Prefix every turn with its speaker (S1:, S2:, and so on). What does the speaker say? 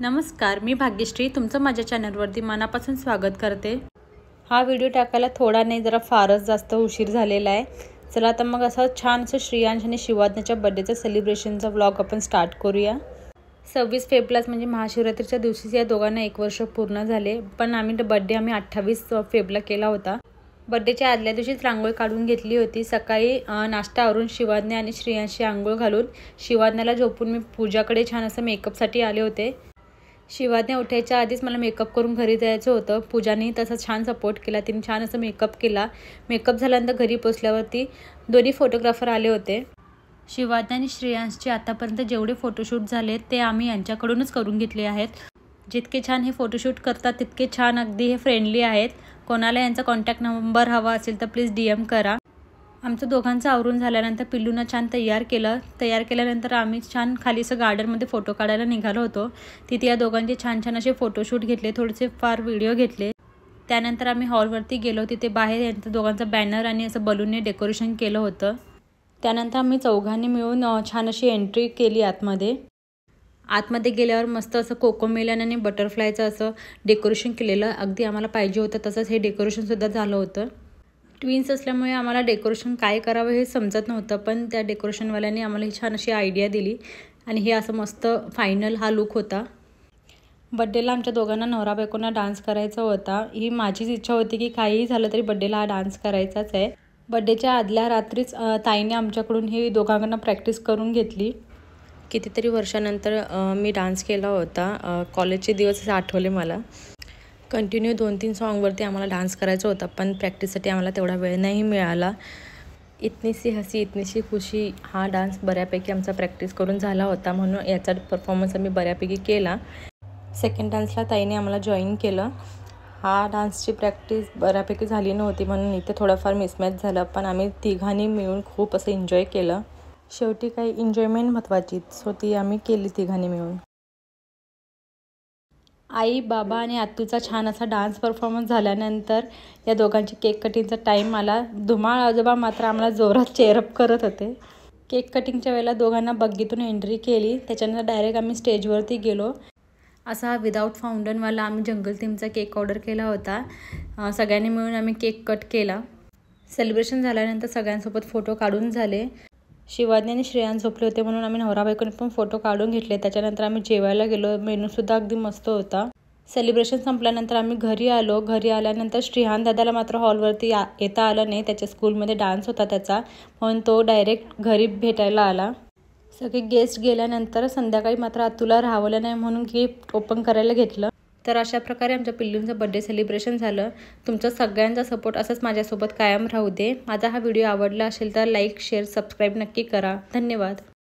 S1: नमस्कार, मी भाग्यश्री तुमचं माझ्या चॅनलवरती मनापासून स्वागत करते। हा व्हिडिओ टाकायला थोडा नाही जरा फारच जास्त उशीर झालेला आहे। चला आता मग असं छान असं श्रेयांश आणि शिवाज्ञाच्या बर्थडेचा सेलिब्रेशनचा व्लॉग आपण स्टार्ट करूया। 26 फेब्रुवारी म्हणजे महाशिवरात्रीच्या दिवशी या दोघांना 1 वर्ष पूर्ण झाले, पण आम्ही बर्थडे 28 फेब्रुवारीला केला होता। बर्थडेच्या आदल्या दिवशीच रांगोळी काढून घेतली होती। सकाळी नाश्ता आवरून शिवाज्ञा आणि श्रेयांशची आंघोळ घालून शिवाज्ञाला झोपून मी पूजाकडे छान असं मेकअपसाठी आले होते। शिवाज्ञा उठायच्या आधीच मला मेकअप करून घरी जायचं होतं। पूजाने तसा छान सपोर्ट केला, तिने छान असं मेकअप केला। मेकअप झाल्यानंतर घरी पोचल्यावरती दोन्ही फोटोग्राफर आले होते। शिवाज्ञा आणि श्रेयांशचे आतापर्यंत जेवढे फोटोशूट झाले ते आम्ही यांच्याकडूनच करून घेतले आहेत। जितके छान हे फोटोशूट करतात तितके छान, अगदी हे फ्रेंडली आहेत। कोणाला यांचा कॉन्टॅक्ट नंबर हवा असेल तर प्लीज DM करा। आमचं दोघांचं आवरून झाल्यानंतर पिल्लूंना छान तयार केल्यानंतर आम्ही छान खाली असं गार्डनमध्ये फोटो काढायला निघालो होतो। तिथे या दोघांचे छान छान असे फोटोशूट घेतले, थोडेसे फार व्हिडिओ घेतले। त्यानंतर आम्ही हॉलवरती गेलो, तिथे बाहेर यांचं दोघांचं बॅनर आणि असं बलूनने डेकोरेशन केलं होतं। त्यानंतर आम्ही चौघांनी मिळून छान अशी एंट्री केली आतमध्ये गेल्यावर मस्त असं कोकोमेलन आणि बटरफ्लायचं असं डेकोरेशन केलेलं, अगदी आम्हाला पाहिजे होतं तसंच हे डेकोरेशनसुद्धा झालं होतं। ट्विन्स असल्यामुळे आम्हाला डेकोरेशन काय करावं हे समजत नव्हतं, पण त्या डेकोरेशनवाल्यांनी आम्हाला ही छान अशी आयडिया दिली आणि हे असं मस्त फायनल हा लुक होता। बड्डेला आमच्या दोघांना नवरा बायकोंना डान्स करायचा होता। ही माझीच इच्छा होती की काहीही झालं तरी बड्डेला हा डान्स करायचाच आहे। बड्डेच्या आदल्या रात्रीच ताईने आमच्याकडून ही दोघांना प्रॅक्टिस करून घेतली। कितीतरी वर्षानंतर मी डान्स केला होता। कॉलेजचे दिवस आठवले मला। कंटिन्यू 2-3 सॉन्गवरती आम्हाला डान्स करायचा होता, पण प्रॅक्टिससाठी आम्हाला तेवढा वेळ नाही मिळाला। इतनी सी हसी इतनी सी खुशी हा डान्स बऱ्यापैकी आमचा प्रॅक्टिस करून झाला होता, म्हणून याचा परफॉर्मन्स आम्ही बऱ्यापैकी केला। सेकंड डान्सला ताईने आम्हाला जॉईन केलं। हा डान्सची प्रॅक्टिस बऱ्यापैकी झाली नव्हती म्हणून इथे थोडंफार मिसमॅच झालं, पण आम्ही तिघांनी मिळून खूप असं एन्जॉय केलं। शेवटी काही एन्जॉयमेंट महत्त्वाची, सो ती आम्ही केली तिघांनी मिळून। आई, बाबा आणि आत्तूचा छान असा डान्स परफॉर्मन्स झाल्यानंतर या दोघांची केक कटिंगचा टाईम आला। धुमाळ आजोबा मात्र आम्हाला जोरात चेअरअप करत होते। केक कटिंगच्या वेळेला दोघांना बग्गीतून एंट्री केली, त्याच्यानंतर डायरेक्ट आम्ही स्टेजवरती गेलो। असा विदाऊट फाउंडनवाला आम्ही जंगल थीमचा केक ऑर्डर केला होता। सगळ्यांनी मिळून आम्ही केक कट केला। सेलिब्रेशन झाल्यानंतर सगळ्यांसोबत फोटो काढून झाले। शिवाज्ञा आणि श्रेयांश झोपले होते म्हणून आम्ही नवरा बायकोने पण फोटो काढून घेतले। त्याच्यानंतर आम्ही जेवायला गेलो, मेनूसुद्धा अगदी मस्त होता। सेलिब्रेशन संपल्यानंतर आम्ही घरी आलो। घरी आल्यानंतर श्रेयांश दादाला मात्र हॉलवरती येता आलं नाही, त्याच्या स्कूलमध्ये डान्स होता त्याचा, म्हणून तो डायरेक्ट घरी भेटायला आला। सगळे गेस्ट गेल्यानंतर संध्याकाळी मात्र आत्तूला राहवलं नाही म्हणून गिफ्ट ओपन करायला घेतलं। तर अशा प्रकारे आमच्या पिल्लूंचं बर्थडे सेलिब्रेशन झालं। तुमचा सगळ्यांचा सपोर्ट असंच माझ्यासोबत कायम राहू दे। माझा हा व्हिडिओ आवडला असेल तर लाईक, शेअर, सबस्क्राईब नक्की करा। धन्यवाद।